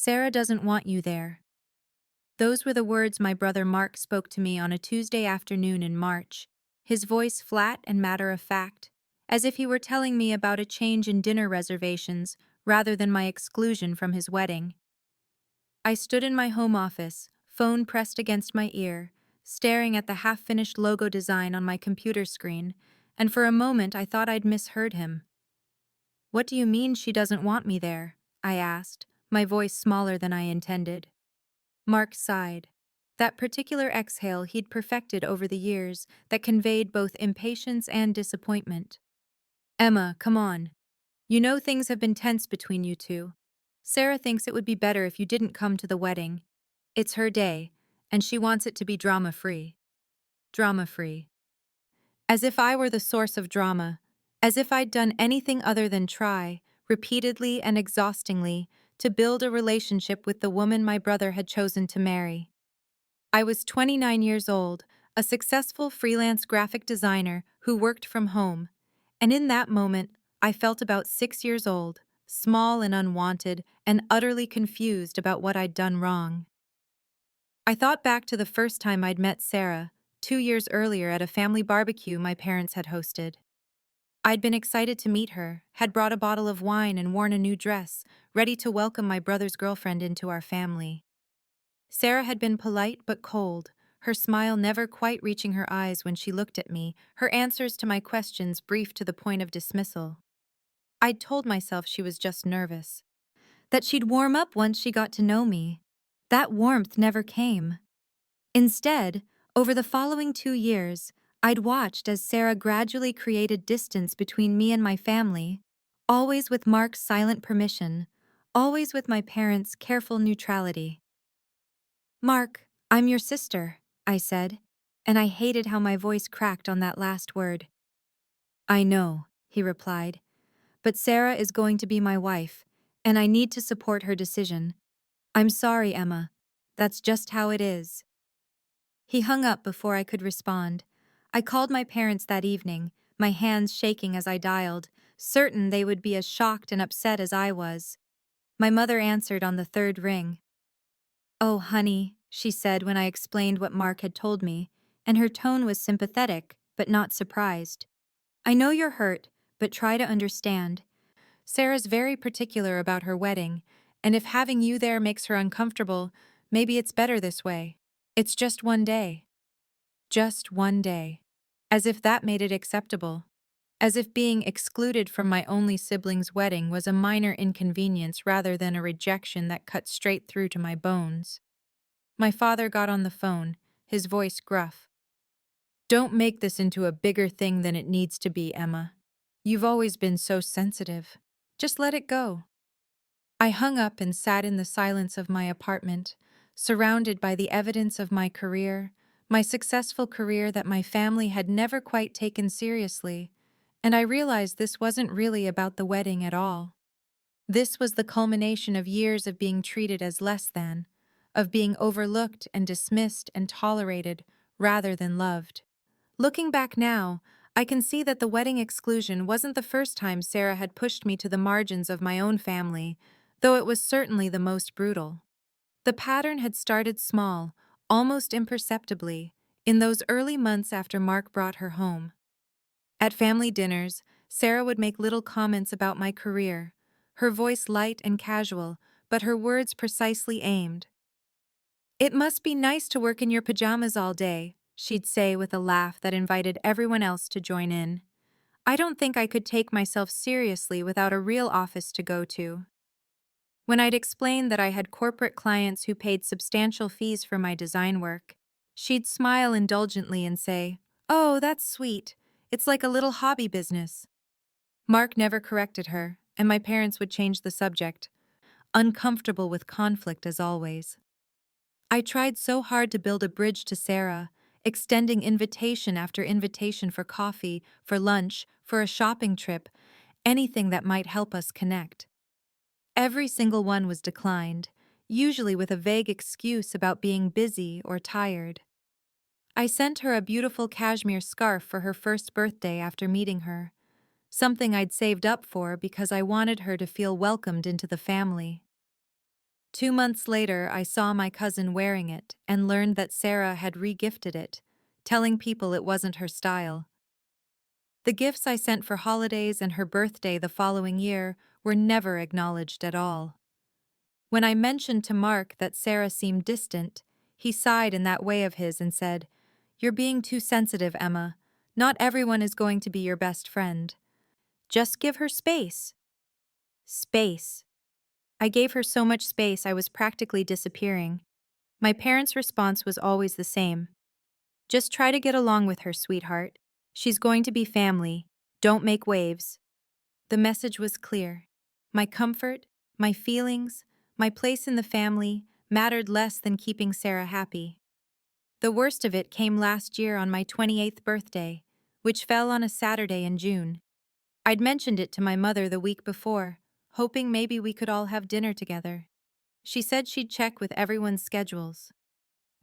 Sarah doesn't want you there. Those were the words my brother Mark spoke to me on a Tuesday afternoon in March, his voice flat and matter-of-fact, as if he were telling me about a change in dinner reservations rather than my exclusion from his wedding. I stood in my home office, phone pressed against my ear, staring at the half-finished logo design on my computer screen, and for a moment I thought I'd misheard him. "What do you mean she doesn't want me there?" I asked, my voice smaller than I intended. Mark sighed. That particular exhale he'd perfected over the years that conveyed both impatience and disappointment. "Emma, come on. You know things have been tense between you two. Sarah thinks it would be better if you didn't come to the wedding. It's her day, and she wants it to be drama-free." Drama-free. As if I were the source of drama, as if I'd done anything other than try, repeatedly and exhaustingly, to build a relationship with the woman my brother had chosen to marry. I was 29 years old, a successful freelance graphic designer who worked from home, and in that moment, I felt about 6 years old, small and unwanted, and utterly confused about what I'd done wrong. I thought back to the first time I'd met Sarah, 2 years earlier at a family barbecue my parents had hosted. I'd been excited to meet her, had brought a bottle of wine and worn a new dress, ready to welcome my brother's girlfriend into our family. Sarah had been polite but cold, her smile never quite reaching her eyes when she looked at me, her answers to my questions brief to the point of dismissal. I'd told myself she was just nervous, that she'd warm up once she got to know me. That warmth never came. Instead, over the following 2 years, I'd watched as Sarah gradually created distance between me and my family, always with Mark's silent permission, always with my parents' careful neutrality. "Mark, I'm your sister," I said, and I hated how my voice cracked on that last word. "I know," he replied, "but Sarah is going to be my wife, and I need to support her decision. I'm sorry, Emma. That's just how it is." He hung up before I could respond. I called my parents that evening, my hands shaking as I dialed, certain they would be as shocked and upset as I was. My mother answered on the third ring. "Oh, honey," she said when I explained what Mark had told me, and her tone was sympathetic, but not surprised. "I know you're hurt, but try to understand. Sarah's very particular about her wedding, and if having you there makes her uncomfortable, maybe it's better this way. It's just one day." Just one day. As if that made it acceptable. As if being excluded from my only sibling's wedding was a minor inconvenience rather than a rejection that cut straight through to my bones. My father got on the phone, his voice gruff. "Don't make this into a bigger thing than it needs to be, Emma. You've always been so sensitive. Just let it go." I hung up and sat in the silence of my apartment, surrounded by the evidence of my successful career that my family had never quite taken seriously, and I realized this wasn't really about the wedding at all. This was the culmination of years of being treated as less than, of being overlooked and dismissed and tolerated rather than loved. Looking back now, I can see that the wedding exclusion wasn't the first time Sarah had pushed me to the margins of my own family, though it was certainly the most brutal. The pattern had started small, almost imperceptibly, in those early months after Mark brought her home. At family dinners, Sarah would make little comments about my career, her voice light and casual, but her words precisely aimed. "It must be nice to work in your pajamas all day," she'd say with a laugh that invited everyone else to join in. I don't think I could take myself seriously without a real office to go to. When I'd explained that I had corporate clients who paid substantial fees for my design work, she'd smile indulgently and say, "Oh, that's sweet. It's like a little hobby business." Mark never corrected her, and my parents would change the subject, uncomfortable with conflict as always. I tried so hard to build a bridge to Sarah, extending invitation after invitation for coffee, for lunch, for a shopping trip, anything that might help us connect. Every single one was declined, usually with a vague excuse about being busy or tired. I sent her a beautiful cashmere scarf for her first birthday after meeting her, something I'd saved up for because I wanted her to feel welcomed into the family. 2 months later, I saw my cousin wearing it and learned that Sarah had re-gifted it, telling people it wasn't her style. The gifts I sent for holidays and her birthday the following year were never acknowledged at all. When I mentioned to Mark that Sarah seemed distant, he sighed in that way of his and said, "You're being too sensitive, Emma. Not everyone is going to be your best friend. Just give her space." Space. I gave her so much space I was practically disappearing. My parents' response was always the same. "Just try to get along with her, sweetheart. She's going to be family. Don't make waves." The message was clear. My comfort, my feelings, my place in the family mattered less than keeping Sarah happy. The worst of it came last year on my 28th birthday, which fell on a Saturday in June. I'd mentioned it to my mother the week before, hoping maybe we could all have dinner together. She said she'd check with everyone's schedules.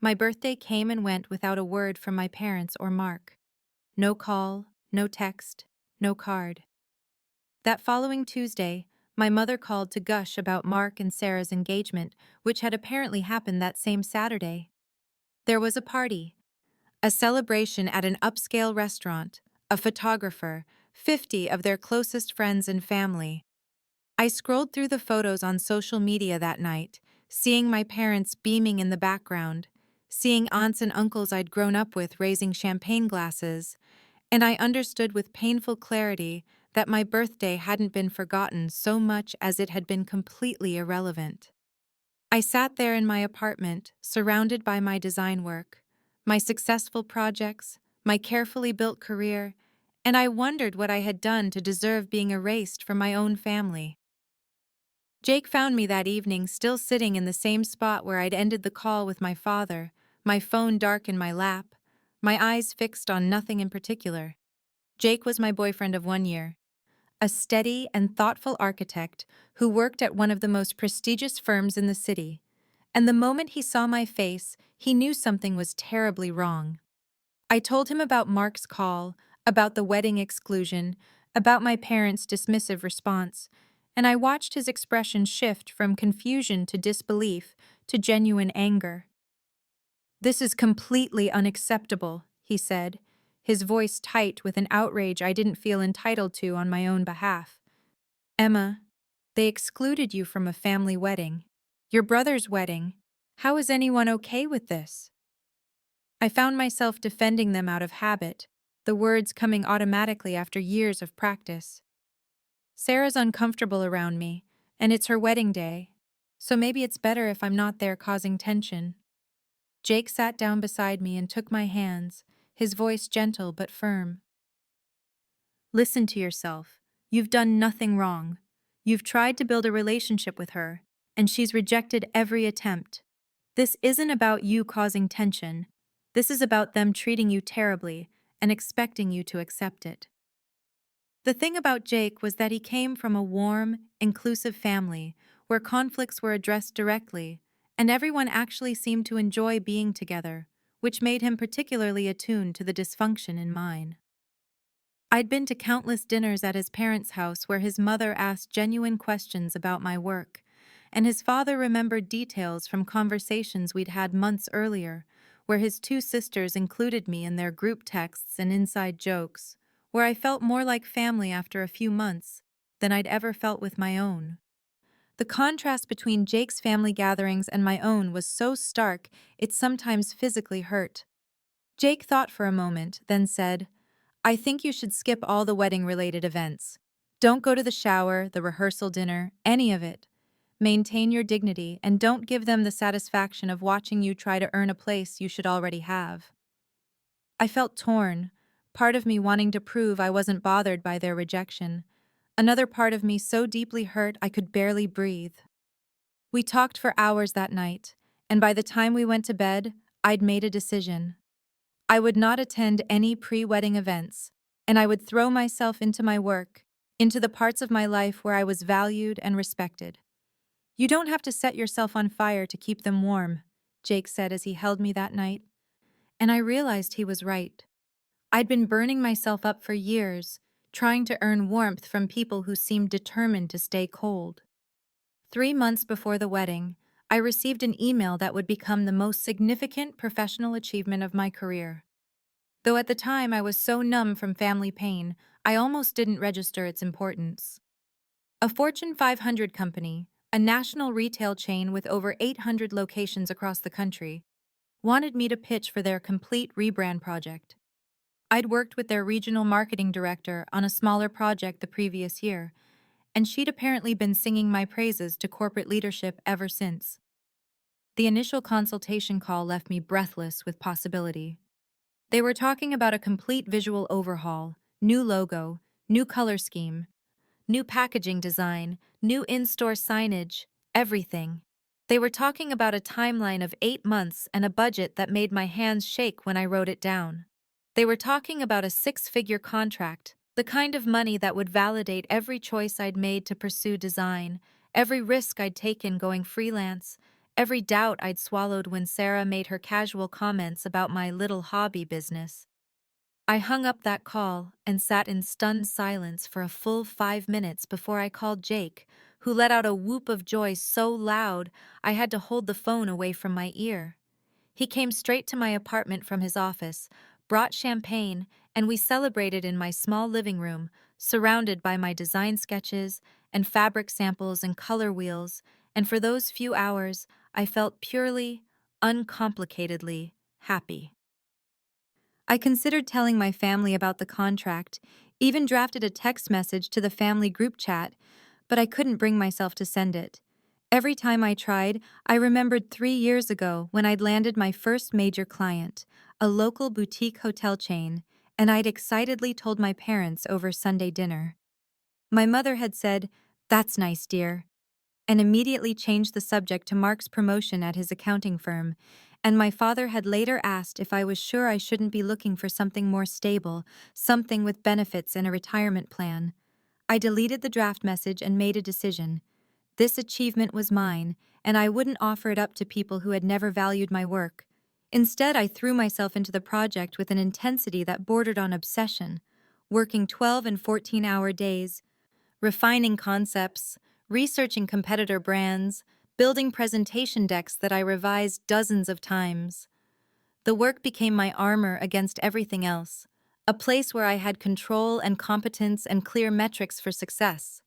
My birthday came and went without a word from my parents or Mark. No call, no text, no card. That following Tuesday, my mother called to gush about Mark and Sarah's engagement, which had apparently happened that same Saturday. There was a party, a celebration at an upscale restaurant, a photographer, 50 of their closest friends and family. I scrolled through the photos on social media that night, seeing my parents beaming in the background, seeing aunts and uncles I'd grown up with raising champagne glasses, and I understood with painful clarity that my birthday hadn't been forgotten so much as it had been completely irrelevant. I sat there in my apartment, surrounded by my design work, my successful projects, my carefully built career, and I wondered what I had done to deserve being erased from my own family. Jake found me that evening still sitting in the same spot where I'd ended the call with my father, my phone dark in my lap, my eyes fixed on nothing in particular. Jake was my boyfriend of 1 year, a steady and thoughtful architect who worked at one of the most prestigious firms in the city, and the moment he saw my face, he knew something was terribly wrong. I told him about Mark's call, about the wedding exclusion, about my parents' dismissive response, and I watched his expression shift from confusion to disbelief to genuine anger. "This is completely unacceptable," he said, his voice tight with an outrage I didn't feel entitled to on my own behalf. "Emma, they excluded you from a family wedding. Your brother's wedding. How is anyone okay with this?" I found myself defending them out of habit, the words coming automatically after years of practice. "Sarah's uncomfortable around me, and it's her wedding day, so maybe it's better if I'm not there causing tension." Jake sat down beside me and took my hands, his voice gentle but firm. "Listen to yourself. You've done nothing wrong. You've tried to build a relationship with her, and she's rejected every attempt. This isn't about you causing tension. This is about them treating you terribly and expecting you to accept it." The thing about Jake was that he came from a warm, inclusive family where conflicts were addressed directly, and everyone actually seemed to enjoy being together, which made him particularly attuned to the dysfunction in mine. I'd been to countless dinners at his parents' house where his mother asked genuine questions about my work, and his father remembered details from conversations we'd had months earlier, where his two sisters included me in their group texts and inside jokes, where I felt more like family after a few months than I'd ever felt with my own. The contrast between Jake's family gatherings and my own was so stark it sometimes physically hurt. Jake thought for a moment, then said, "I think you should skip all the wedding-related events. Don't go to the shower, the rehearsal dinner, any of it. Maintain your dignity and don't give them the satisfaction of watching you try to earn a place you should already have." I felt torn, part of me wanting to prove I wasn't bothered by their rejection, another part of me so deeply hurt I could barely breathe. We talked for hours that night, and by the time we went to bed, I'd made a decision. I would not attend any pre-wedding events, and I would throw myself into my work, into the parts of my life where I was valued and respected. "You don't have to set yourself on fire to keep them warm," Jake said as he held me that night. And I realized he was right. I'd been burning myself up for years, trying to earn warmth from people who seemed determined to stay cold. 3 months before the wedding, I received an email that would become the most significant professional achievement of my career. Though at the time I was so numb from family pain, I almost didn't register its importance. A Fortune 500 company, a national retail chain with over 800 locations across the country, wanted me to pitch for their complete rebrand project. I'd worked with their regional marketing director on a smaller project the previous year, and she'd apparently been singing my praises to corporate leadership ever since. The initial consultation call left me breathless with possibility. They were talking about a complete visual overhaul, new logo, new color scheme, new packaging design, new in-store signage, everything. They were talking about a timeline of 8 months and a budget that made my hands shake when I wrote it down. They were talking about a six-figure contract, the kind of money that would validate every choice I'd made to pursue design, every risk I'd taken going freelance, every doubt I'd swallowed when Sarah made her casual comments about my little hobby business. I hung up that call and sat in stunned silence for a full 5 minutes before I called Jake, who let out a whoop of joy so loud I had to hold the phone away from my ear. He came straight to my apartment from his office, brought champagne, and we celebrated in my small living room, surrounded by my design sketches and fabric samples and color wheels, and for those few hours I felt purely, uncomplicatedly happy. I considered telling my family about the contract, even drafted a text message to the family group chat, but I couldn't bring myself to send it. Every time I tried, I remembered 3 years ago when I'd landed my first major client, a local boutique hotel chain, and I'd excitedly told my parents over Sunday dinner. My mother had said, "That's nice, dear," and immediately changed the subject to Mark's promotion at his accounting firm, and my father had later asked if I was sure I shouldn't be looking for something more stable, something with benefits and a retirement plan. I deleted the draft message and made a decision. This achievement was mine, and I wouldn't offer it up to people who had never valued my work. Instead, I threw myself into the project with an intensity that bordered on obsession, working 12 and 14-hour days, refining concepts, researching competitor brands, building presentation decks that I revised dozens of times. The work became my armor against everything else, a place where I had control and competence and clear metrics for success.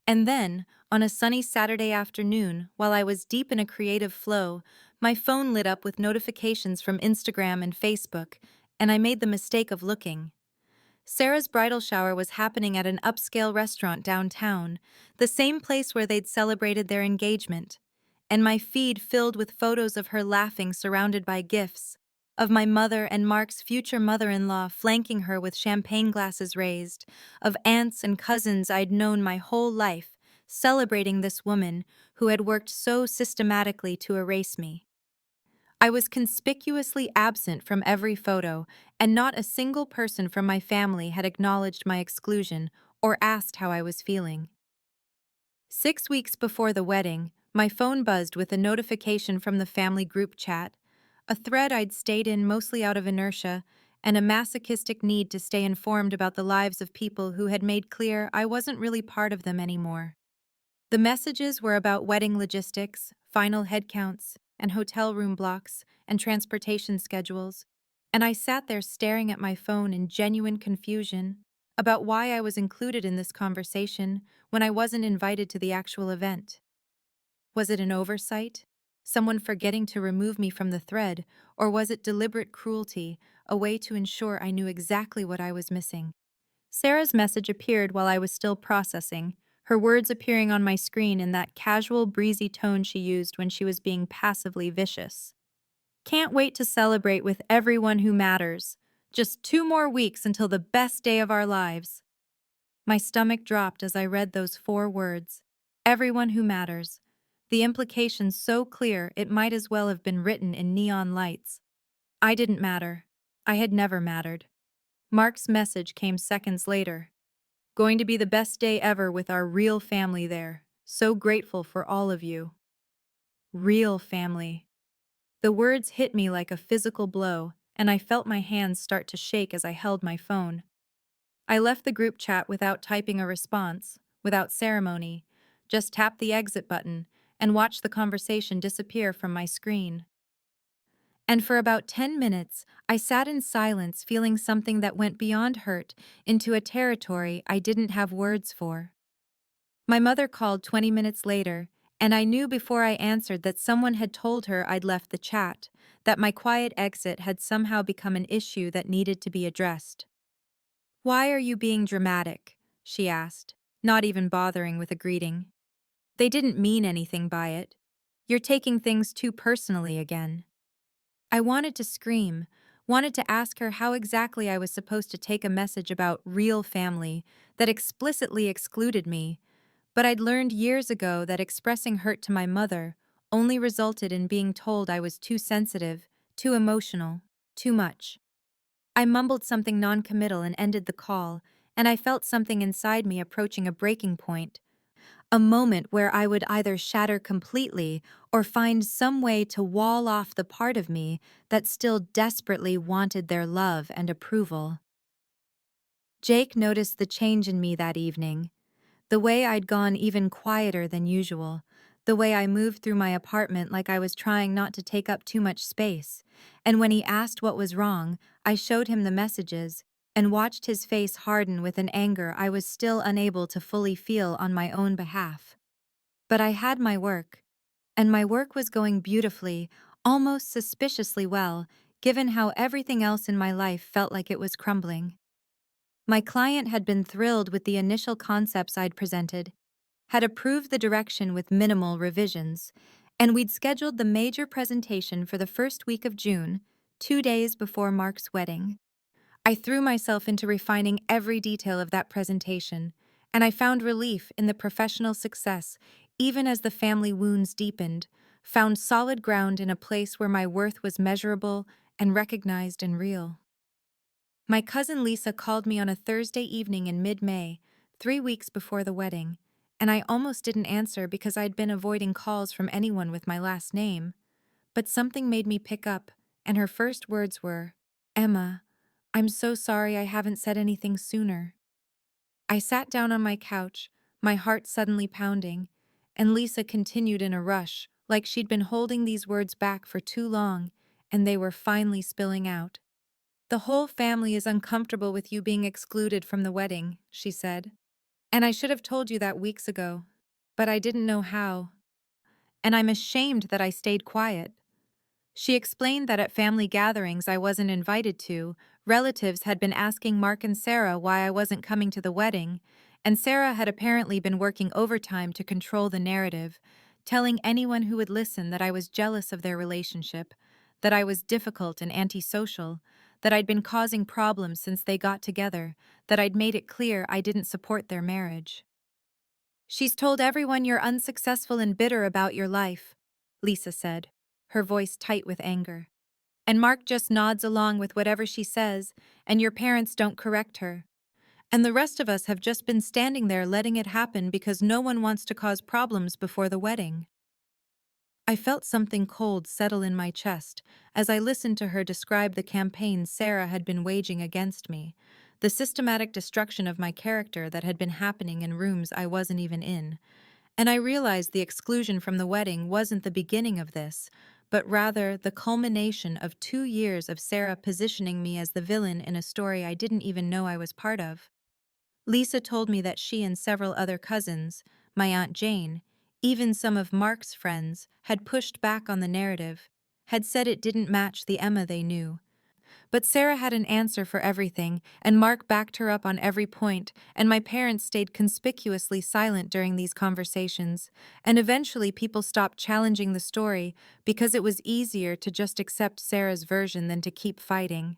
And then, on a sunny Saturday afternoon, while I was deep in a creative flow, my phone lit up with notifications from Instagram and Facebook, and I made the mistake of looking. Sarah's bridal shower was happening at an upscale restaurant downtown, the same place where they'd celebrated their engagement, and my feed filled with photos of her laughing surrounded by gifts, of my mother and Mark's future mother-in-law flanking her with champagne glasses raised, of aunts and cousins I'd known my whole life, celebrating this woman who had worked so systematically to erase me. I was conspicuously absent from every photo, and not a single person from my family had acknowledged my exclusion or asked how I was feeling. 6 weeks before the wedding, my phone buzzed with a notification from the family group chat, a thread I'd stayed in mostly out of inertia, and a masochistic need to stay informed about the lives of people who had made clear I wasn't really part of them anymore. The messages were about wedding logistics, final headcounts, and hotel room blocks, and transportation schedules, and I sat there staring at my phone in genuine confusion about why I was included in this conversation when I wasn't invited to the actual event. Was it an oversight? Someone forgetting to remove me from the thread, or was it deliberate cruelty, a way to ensure I knew exactly what I was missing? Sarah's message appeared while I was still processing, her words appearing on my screen in that casual, breezy tone she used when she was being passively vicious. Can't wait to celebrate with everyone who matters. Just 2 more weeks until the best day of our lives. My stomach dropped as I read those 4 words. Everyone who matters. The implication so clear it might as well have been written in neon lights. I didn't matter. I had never mattered. Mark's message came seconds later. Going to be the best day ever with our real family there. So grateful for all of you. Real family. The words hit me like a physical blow, and I felt my hands start to shake as I held my phone. I left the group chat without typing a response, without ceremony, just tapped the exit button, and watched the conversation disappear from my screen. And for about 10 minutes, I sat in silence, feeling something that went beyond hurt into a territory I didn't have words for. My mother called 20 minutes later, and I knew before I answered that someone had told her I'd left the chat, that my quiet exit had somehow become an issue that needed to be addressed. "Why are you being dramatic?" she asked, not even bothering with a greeting. "They didn't mean anything by it. You're taking things too personally again." I wanted to scream, wanted to ask her how exactly I was supposed to take a message about real family that explicitly excluded me, but I'd learned years ago that expressing hurt to my mother only resulted in being told I was too sensitive, too emotional, too much. I mumbled something noncommittal and ended the call, and I felt something inside me approaching a breaking point, a moment where I would either shatter completely or find some way to wall off the part of me that still desperately wanted their love and approval. Jake noticed the change in me that evening, the way I'd gone even quieter than usual, the way I moved through my apartment like I was trying not to take up too much space, and when he asked what was wrong, I showed him the messages and watched his face harden with an anger I was still unable to fully feel on my own behalf. But I had my work, and my work was going beautifully, almost suspiciously well, given how everything else in my life felt like it was crumbling. My client had been thrilled with the initial concepts I'd presented, had approved the direction with minimal revisions, and we'd scheduled the major presentation for the first week of June, 2 days before Mark's wedding. I threw myself into refining every detail of that presentation, and I found relief in the professional success even as the family wounds deepened, found solid ground in a place where my worth was measurable and recognized and real. My cousin Lisa called me on a Thursday evening in mid-May, 3 weeks before the wedding, and I almost didn't answer because I'd been avoiding calls from anyone with my last name. But something made me pick up, and her first words were, "Emma, I'm so sorry I haven't said anything sooner." I sat down on my couch, my heart suddenly pounding, and Lisa continued in a rush, like she'd been holding these words back for too long, and they were finally spilling out. "The whole family is uncomfortable with you being excluded from the wedding," she said. "And I should have told you that weeks ago, but I didn't know how. And I'm ashamed that I stayed quiet." She explained that at family gatherings I wasn't invited to, relatives had been asking Mark and Sarah why I wasn't coming to the wedding, and Sarah had apparently been working overtime to control the narrative, telling anyone who would listen that I was jealous of their relationship, that I was difficult and antisocial, that I'd been causing problems since they got together, that I'd made it clear I didn't support their marriage. "She's told everyone you're unsuccessful and bitter about your life," Lisa said, her voice tight with anger. "And Mark just nods along with whatever she says, and your parents don't correct her. And the rest of us have just been standing there letting it happen because no one wants to cause problems before the wedding." I felt something cold settle in my chest as I listened to her describe the campaign Sarah had been waging against me, the systematic destruction of my character that had been happening in rooms I wasn't even in. And I realized the exclusion from the wedding wasn't the beginning of this, but rather the culmination of 2 years of Sarah positioning me as the villain in a story I didn't even know I was part of. Lisa told me that she and several other cousins, my Aunt Jane, even some of Mark's friends, had pushed back on the narrative, had said it didn't match the Emma they knew. But Sarah had an answer for everything, and Mark backed her up on every point, and my parents stayed conspicuously silent during these conversations, and eventually people stopped challenging the story because it was easier to just accept Sarah's version than to keep fighting.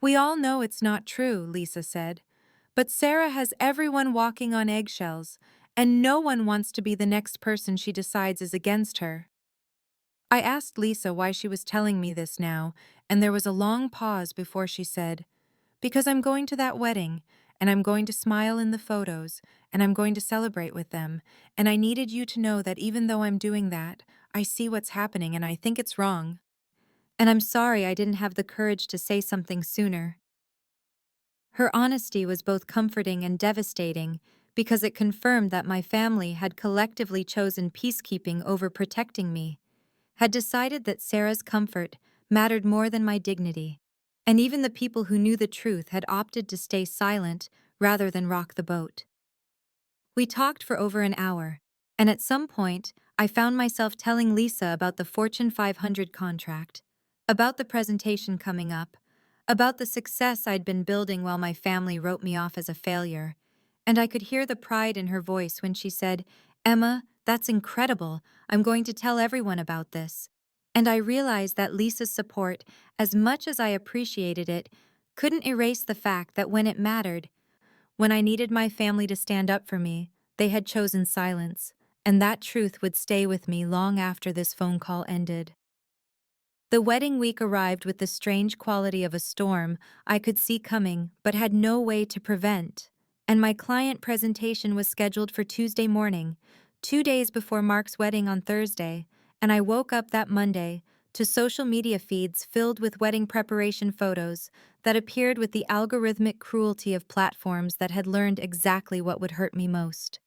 "We all know it's not true," Lisa said, "but Sarah has everyone walking on eggshells, and no one wants to be the next person she decides is against her." I asked Lisa why she was telling me this now, and there was a long pause before she said, "Because I'm going to that wedding, and I'm going to smile in the photos, and I'm going to celebrate with them, and I needed you to know that even though I'm doing that, I see what's happening and I think it's wrong. And I'm sorry I didn't have the courage to say something sooner." Her honesty was both comforting and devastating because it confirmed that my family had collectively chosen peacekeeping over protecting me, had decided that Sarah's comfort mattered more than my dignity, and even the people who knew the truth had opted to stay silent rather than rock the boat. We talked for over an hour, and at some point, I found myself telling Lisa about the Fortune 500 contract, about the presentation coming up, about the success I'd been building while my family wrote me off as a failure, and I could hear the pride in her voice when she said, "Emma, that's incredible. I'm going to tell everyone about this." And I realized that Lisa's support, as much as I appreciated it, couldn't erase the fact that when it mattered, when I needed my family to stand up for me, they had chosen silence, and that truth would stay with me long after this phone call ended. The wedding week arrived with the strange quality of a storm I could see coming but had no way to prevent, and my client presentation was scheduled for Tuesday morning, 2 days before Mark's wedding on Thursday, and I woke up that Monday to social media feeds filled with wedding preparation photos that appeared with the algorithmic cruelty of platforms that had learned exactly what would hurt me most.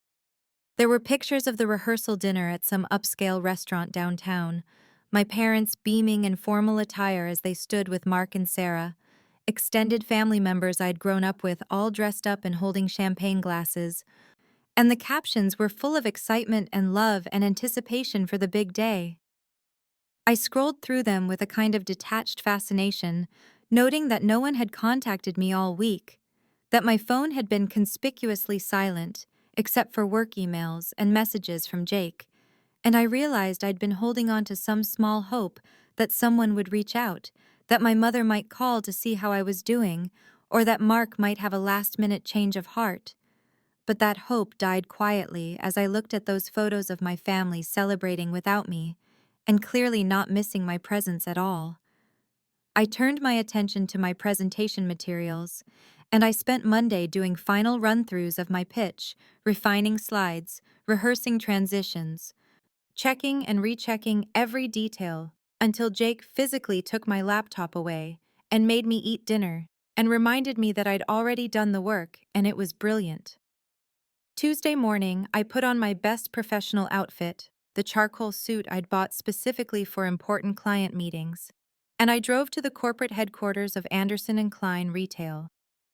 There were pictures of the rehearsal dinner at some upscale restaurant downtown, my parents beaming in formal attire as they stood with Mark and Sarah, extended family members I'd grown up with all dressed up and holding champagne glasses, and the captions were full of excitement and love and anticipation for the big day. I scrolled through them with a kind of detached fascination, noting that no one had contacted me all week, that my phone had been conspicuously silent, except for work emails and messages from Jake, and I realized I'd been holding on to some small hope that someone would reach out, that my mother might call to see how I was doing, or that Mark might have a last-minute change of heart. But that hope died quietly as I looked at those photos of my family celebrating without me, and clearly not missing my presence at all. I turned my attention to my presentation materials, and I spent Monday doing final run-throughs of my pitch, refining slides, rehearsing transitions, checking and rechecking every detail, until Jake physically took my laptop away and made me eat dinner, and reminded me that I'd already done the work and it was brilliant. Tuesday morning, I put on my best professional outfit, the charcoal suit I'd bought specifically for important client meetings, and I drove to the corporate headquarters of Anderson & Klein Retail,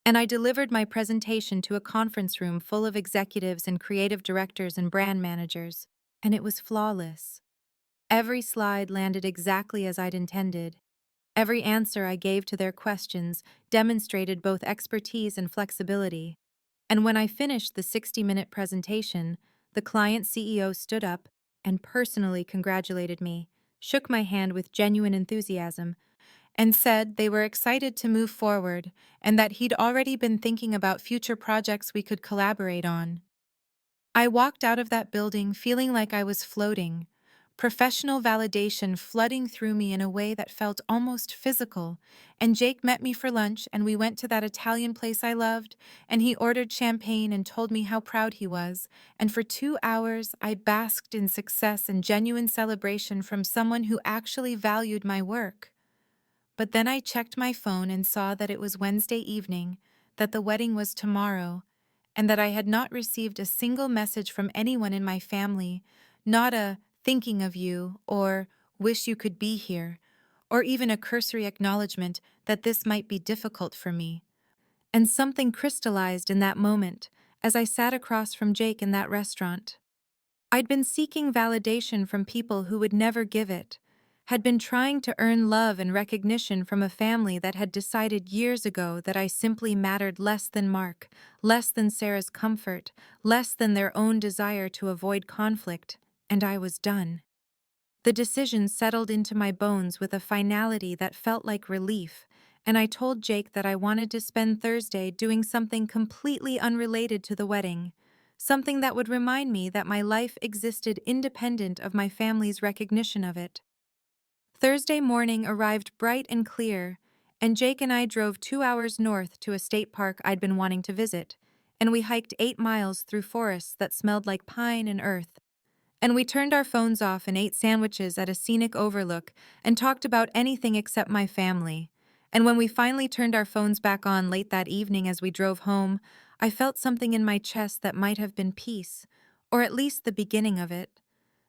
and I delivered my presentation to a conference room full of executives and creative directors and brand managers, and it was flawless. Every slide landed exactly as I'd intended. Every answer I gave to their questions demonstrated both expertise and flexibility. And when I finished the 60-minute presentation, the client CEO stood up and personally congratulated me, shook my hand with genuine enthusiasm, and said they were excited to move forward and that he'd already been thinking about future projects we could collaborate on. I walked out of that building feeling like I was floating, professional validation flooding through me in a way that felt almost physical, and Jake met me for lunch and we went to that Italian place I loved, and he ordered champagne and told me how proud he was, and for 2 hours I basked in success and genuine celebration from someone who actually valued my work. But then I checked my phone and saw that it was Wednesday evening, that the wedding was tomorrow, and that I had not received a single message from anyone in my family, not a "thinking of you" or "wish you could be here," or even a cursory acknowledgement that this might be difficult for me. And something crystallized in that moment as I sat across from Jake in that restaurant. I'd been seeking validation from people who would never give it, had been trying to earn love and recognition from a family that had decided years ago that I simply mattered less than Mark, less than Sarah's comfort, less than their own desire to avoid conflict, and I was done. The decision settled into my bones with a finality that felt like relief, and I told Jake that I wanted to spend Thursday doing something completely unrelated to the wedding, something that would remind me that my life existed independent of my family's recognition of it. Thursday morning arrived bright and clear, and Jake and I drove 2 hours north to a state park I'd been wanting to visit, and we hiked 8 miles through forests that smelled like pine and earth. And we turned our phones off and ate sandwiches at a scenic overlook and talked about anything except my family. And when we finally turned our phones back on late that evening as we drove home, I felt something in my chest that might have been peace, or at least the beginning of it.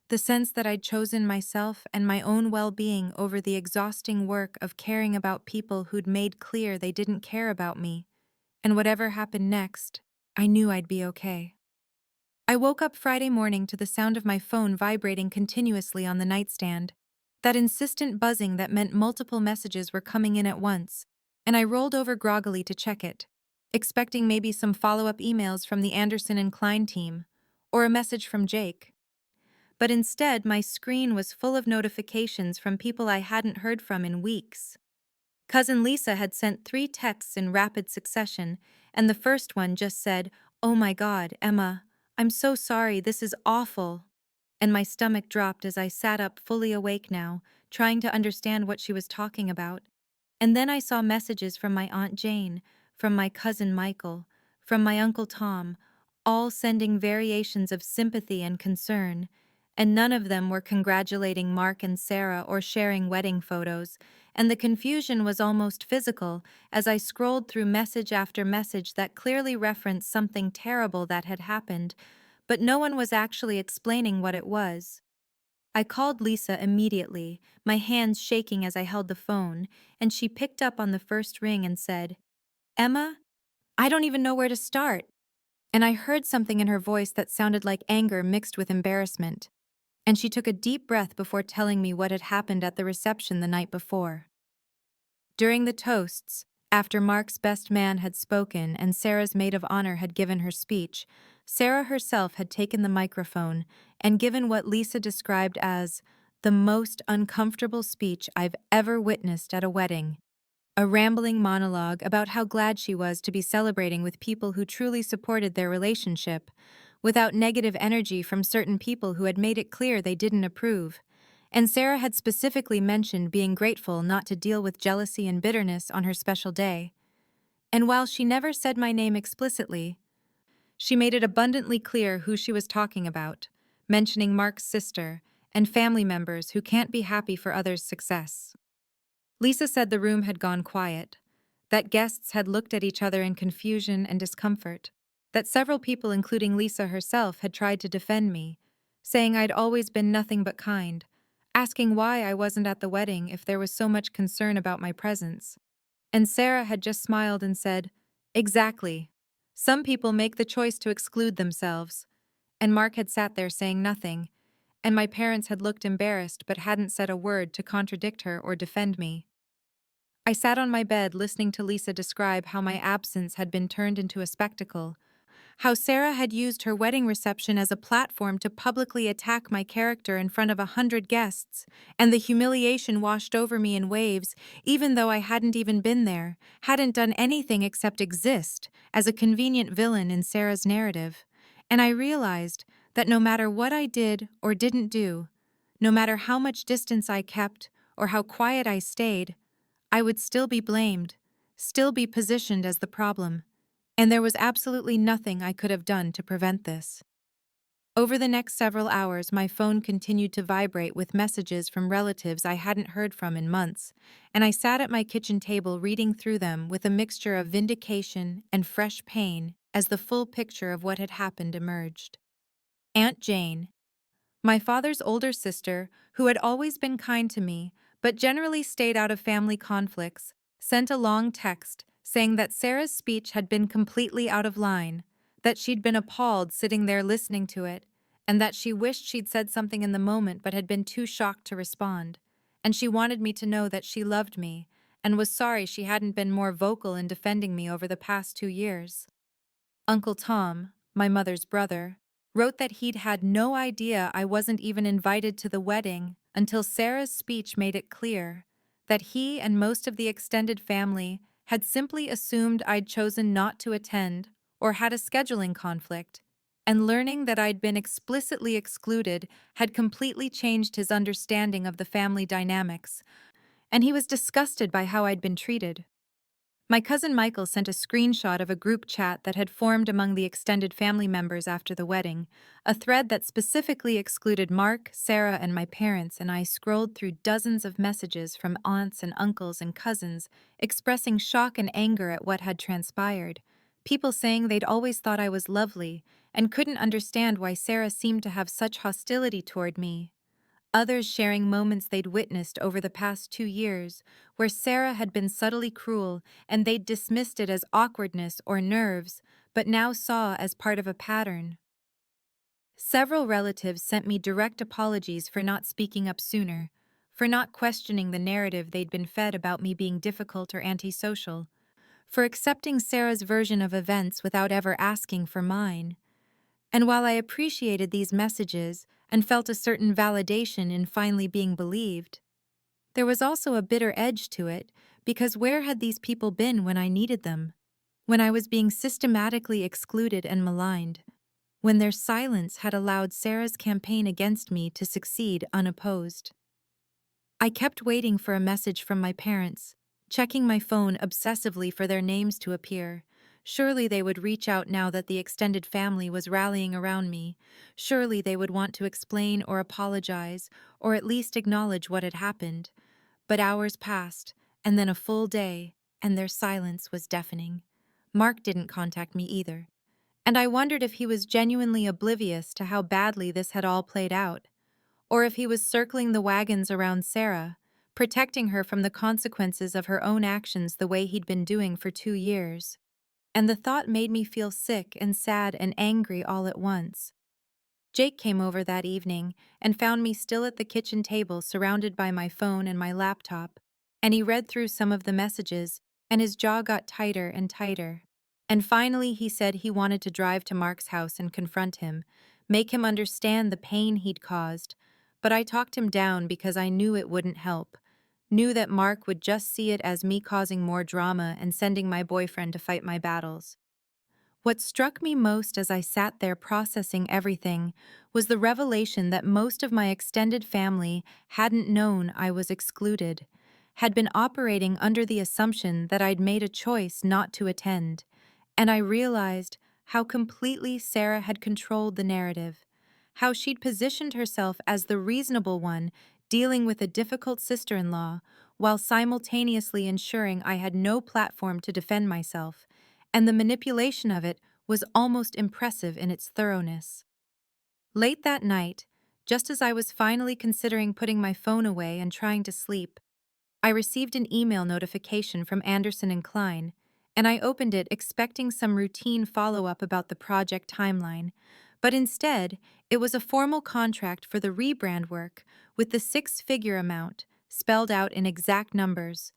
The sense that I'd chosen myself and my own well-being over the exhausting work of caring about people who'd made clear they didn't care about me. And whatever happened next, I knew I'd be okay. I woke up Friday morning to the sound of my phone vibrating continuously on the nightstand, that insistent buzzing that meant multiple messages were coming in at once, and I rolled over groggily to check it, expecting maybe some follow-up emails from the Anderson and Klein team, or a message from Jake. But instead, my screen was full of notifications from people I hadn't heard from in weeks. Cousin Lisa had sent 3 texts in rapid succession, and the first one just said, "Oh my God, Emma, I'm so sorry, this is awful." And my stomach dropped as I sat up fully awake now, trying to understand what she was talking about. And then I saw messages from my Aunt Jane, from my cousin Michael, from my Uncle Tom, all sending variations of sympathy and concern, and none of them were congratulating Mark and Sarah or sharing wedding photos, and the confusion was almost physical as I scrolled through message after message that clearly referenced something terrible that had happened, but no one was actually explaining what it was. I called Lisa immediately, my hands shaking as I held the phone, and she picked up on the first ring and said, "Emma, I don't even know where to start." And I heard something in her voice that sounded like anger mixed with embarrassment. And she took a deep breath before telling me what had happened at the reception the night before. During the toasts, after Mark's best man had spoken and Sarah's maid of honor had given her speech, Sarah herself had taken the microphone and given what Lisa described as the most uncomfortable speech I've ever witnessed at a wedding. A rambling monologue about how glad she was to be celebrating with people who truly supported their relationship, without negative energy from certain people who had made it clear they didn't approve. And Sarah had specifically mentioned being grateful not to deal with jealousy and bitterness on her special day. And while she never said my name explicitly, she made it abundantly clear who she was talking about, mentioning Mark's sister and family members who can't be happy for others' success. Lisa said the room had gone quiet, that guests had looked at each other in confusion and discomfort, that several people, including Lisa herself, had tried to defend me, saying I'd always been nothing but kind, asking why I wasn't at the wedding if there was so much concern about my presence. And Sarah had just smiled and said, "Exactly. Some people make the choice to exclude themselves." And Mark had sat there saying nothing, and my parents had looked embarrassed but hadn't said a word to contradict her or defend me. I sat on my bed listening to Lisa describe how my absence had been turned into a spectacle, how Sarah had used her wedding reception as a platform to publicly attack my character in front of 100 guests, and the humiliation washed over me in waves, even though I hadn't even been there, hadn't done anything except exist as a convenient villain in Sarah's narrative. And I realized that no matter what I did or didn't do, no matter how much distance I kept or how quiet I stayed, I would still be blamed, still be positioned as the problem. And there was absolutely nothing I could have done to prevent this. Over the next several hours, my phone continued to vibrate with messages from relatives I hadn't heard from in months, and I sat at my kitchen table reading through them with a mixture of vindication and fresh pain as the full picture of what had happened emerged. Aunt Jane, my father's older sister, who had always been kind to me, but generally stayed out of family conflicts, sent a long text saying that Sarah's speech had been completely out of line, that she'd been appalled sitting there listening to it, and that she wished she'd said something in the moment but had been too shocked to respond. And she wanted me to know that she loved me, and was sorry she hadn't been more vocal in defending me over the past 2 years. Uncle Tom, my mother's brother, wrote that he'd had no idea I wasn't even invited to the wedding until Sarah's speech made it clear that he and most of the extended family had simply assumed I'd chosen not to attend or had a scheduling conflict, and learning that I'd been explicitly excluded had completely changed his understanding of the family dynamics, and he was disgusted by how I'd been treated. My cousin Michael sent a screenshot of a group chat that had formed among the extended family members after the wedding, a thread that specifically excluded Mark, Sarah, and my parents, and I scrolled through dozens of messages from aunts and uncles and cousins expressing shock and anger at what had transpired, People saying they'd always thought I was lovely and couldn't understand why Sarah seemed to have such hostility toward me. Others sharing moments they'd witnessed over the past 2 years, where Sarah had been subtly cruel and they'd dismissed it as awkwardness or nerves, but now saw as part of a pattern. Several relatives sent me direct apologies for not speaking up sooner, for not questioning the narrative they'd been fed about me being difficult or antisocial, for accepting Sarah's version of events without ever asking for mine. And while I appreciated these messages and felt a certain validation in finally being believed, there was also a bitter edge to it, because where had these people been when I needed them? When I was being systematically excluded and maligned? When their silence had allowed Sarah's campaign against me to succeed unopposed? I kept waiting for a message from my parents, checking my phone obsessively for their names to appear. Surely they would reach out now that the extended family was rallying around me. Surely they would want to explain or apologize, or at least acknowledge what had happened. But hours passed, and then a full day, and their silence was deafening. Mark didn't contact me either, and I wondered if he was genuinely oblivious to how badly this had all played out, or if he was circling the wagons around Sarah, protecting her from the consequences of her own actions the way he'd been doing for 2 years. And the thought made me feel sick and sad and angry all at once. Jake came over that evening and found me still at the kitchen table surrounded by my phone and my laptop, and he read through some of the messages, and his jaw got tighter and tighter. And finally he said he wanted to drive to Mark's house and confront him, make him understand the pain he'd caused, but I talked him down because I knew it wouldn't help, knew that Mark would just see it as me causing more drama and sending my boyfriend to fight my battles. What struck me most as I sat there processing everything was the revelation that most of my extended family hadn't known I was excluded, had been operating under the assumption that I'd made a choice not to attend, and I realized how completely Sarah had controlled the narrative, how she'd positioned herself as the reasonable one dealing with a difficult sister-in-law, while simultaneously ensuring I had no platform to defend myself, and the manipulation of it was almost impressive in its thoroughness. Late that night, just as I was finally considering putting my phone away and trying to sleep, I received an email notification from Anderson and Klein, and I opened it expecting some routine follow-up about the project timeline, but instead, it was a formal contract for the rebrand work with the six-figure amount, spelled out in exact numbers,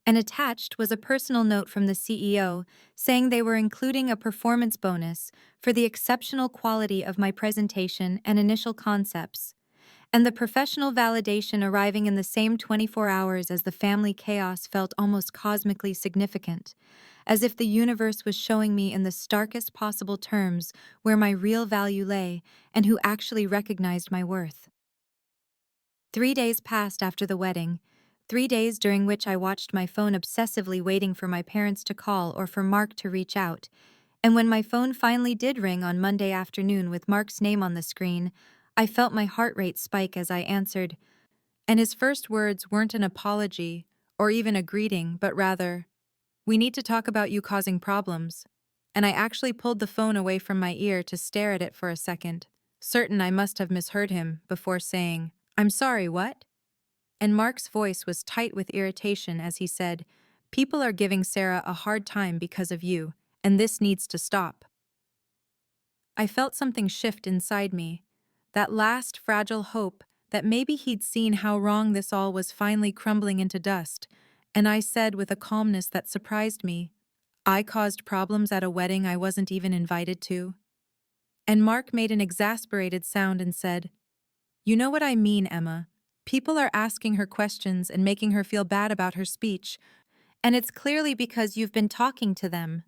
and attached was a personal note from the CEO saying they were including a performance bonus for the exceptional quality of my presentation and initial concepts, and the professional validation arriving in the same 24 hours as the family chaos felt almost cosmically significant, as if the universe was showing me in the starkest possible terms where my real value lay and who actually recognized my worth. 3 days passed after the wedding, 3 days during which I watched my phone obsessively waiting for my parents to call or for Mark to reach out, and when my phone finally did ring on Monday afternoon with Mark's name on the screen, I felt my heart rate spike as I answered, and his first words weren't an apology or even a greeting, but rather, "We need to talk about you causing problems." And I actually pulled the phone away from my ear to stare at it for a second, certain I must have misheard him, before saying, "I'm sorry, what?" And Mark's voice was tight with irritation as he said, "People are giving Sarah a hard time because of you, and this needs to stop." I felt something shift inside me, that last fragile hope that maybe he'd seen how wrong this all was finally crumbling into dust, and I said with a calmness that surprised me, "I caused problems at a wedding I wasn't even invited to?" And Mark made an exasperated sound and said, "You know what I mean, Emma. People are asking her questions and making her feel bad about her speech, and it's clearly because you've been talking to them."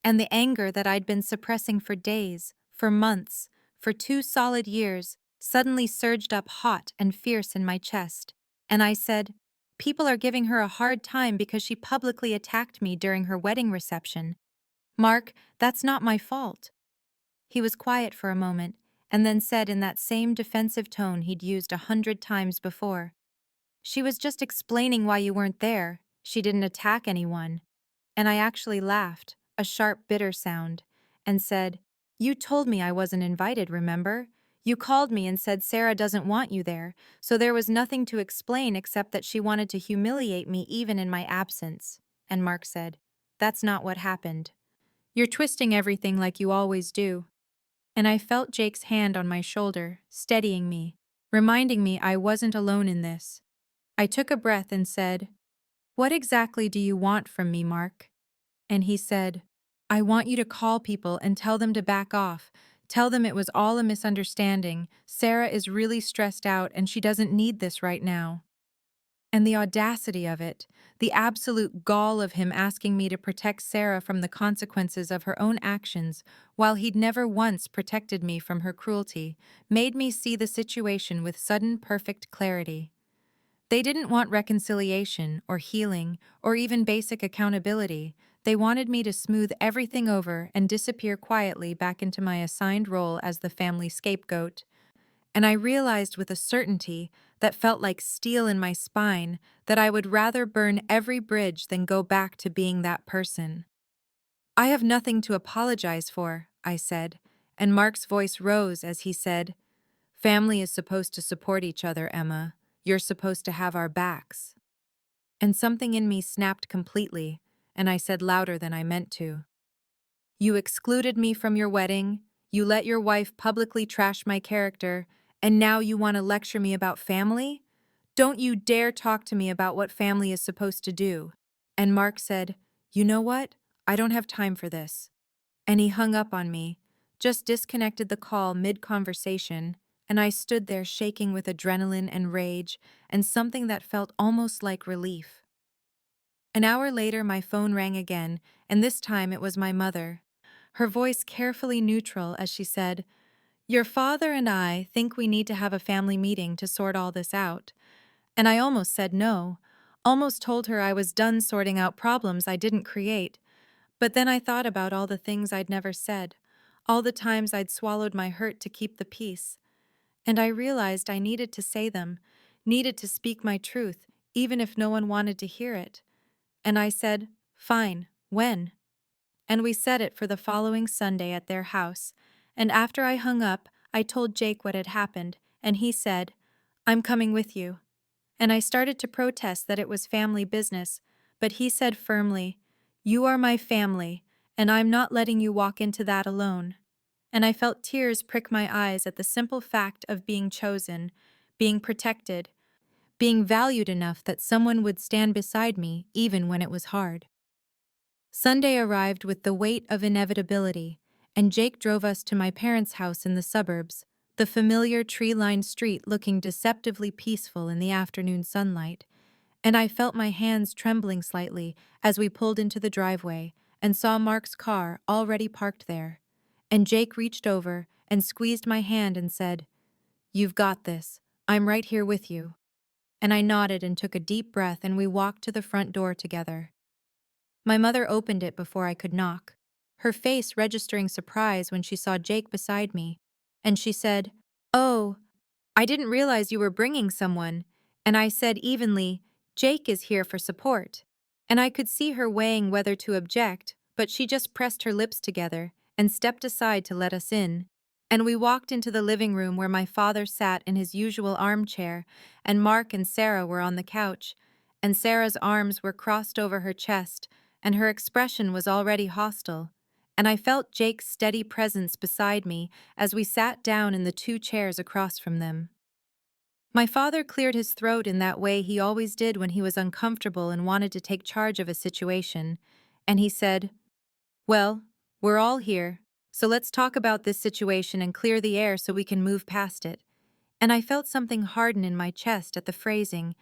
And the anger that I'd been suppressing for days, for months, for 2 solid years, suddenly surged up hot and fierce in my chest. And I said, "People are giving her a hard time because she publicly attacked me during her wedding reception. Mark, that's not my fault." He was quiet for a moment, and then said in that same defensive tone he'd used 100 times before, "She was just explaining why you weren't there. She didn't attack anyone." And I actually laughed, a sharp, bitter sound, and said, "You told me I wasn't invited, remember? You called me and said Sarah doesn't want you there, so there was nothing to explain except that she wanted to humiliate me even in my absence." And Mark said, "That's not what happened. You're twisting everything like you always do." And I felt Jake's hand on my shoulder, steadying me, reminding me I wasn't alone in this. I took a breath and said, "What exactly do you want from me, Mark?" And he said, "I want you to call people and tell them to back off. Tell them it was all a misunderstanding. Sarah is really stressed out and she doesn't need this right now." And the audacity of it, the absolute gall of him asking me to protect Sarah from the consequences of her own actions, while he'd never once protected me from her cruelty, made me see the situation with sudden perfect clarity. They didn't want reconciliation or healing or even basic accountability. They wanted me to smooth everything over and disappear quietly back into my assigned role as the family scapegoat. And I realized with a certainty that felt like steel in my spine that I would rather burn every bridge than go back to being that person. "I have nothing to apologize for," I said, and Mark's voice rose as he said, "Family is supposed to support each other, Emma. You're supposed to have our backs." And something in me snapped completely, and I said louder than I meant to, "You excluded me from your wedding, you let your wife publicly trash my character, and now you want to lecture me about family? Don't you dare talk to me about what family is supposed to do." And Mark said, "You know what? I don't have time for this." And he hung up on me, just disconnected the call mid-conversation, and I stood there shaking with adrenaline and rage and something that felt almost like relief. An hour later, my phone rang again, and this time it was my mother. Her voice carefully neutral as she said, "Your father and I think we need to have a family meeting to sort all this out." And I almost said no, almost told her I was done sorting out problems I didn't create. But then I thought about all the things I'd never said, all the times I'd swallowed my hurt to keep the peace. And I realized I needed to say them, needed to speak my truth, even if no one wanted to hear it. And I said, "Fine, when?" And we said it for the following Sunday at their house. And after I hung up, I told Jake what had happened, and he said, "I'm coming with you." And I started to protest that it was family business, but he said firmly, "You are my family, and I'm not letting you walk into that alone." And I felt tears prick my eyes at the simple fact of being chosen, being protected, being valued enough that someone would stand beside me even when it was hard. Sunday arrived with the weight of inevitability, and Jake drove us to my parents' house in the suburbs, the familiar tree-lined street looking deceptively peaceful in the afternoon sunlight. And I felt my hands trembling slightly as we pulled into the driveway and saw Mark's car already parked there. And Jake reached over and squeezed my hand and said, "You've got this. I'm right here with you." And I nodded and took a deep breath, and we walked to the front door together. My mother opened it before I could knock, her face registering surprise when she saw Jake beside me, and she said, "Oh, I didn't realize you were bringing someone." And I said evenly, "Jake is here for support." And I could see her weighing whether to object, but she just pressed her lips together and stepped aside to let us in. And we walked into the living room where my father sat in his usual armchair, and Mark and Sarah were on the couch, and Sarah's arms were crossed over her chest, and her expression was already hostile. And I felt Jake's steady presence beside me as we sat down in the two chairs across from them. My father cleared his throat in that way he always did when he was uncomfortable and wanted to take charge of a situation, and he said, "Well, we're all here, so let's talk about this situation and clear the air so we can move past it." And I felt something harden in my chest at the phrasing,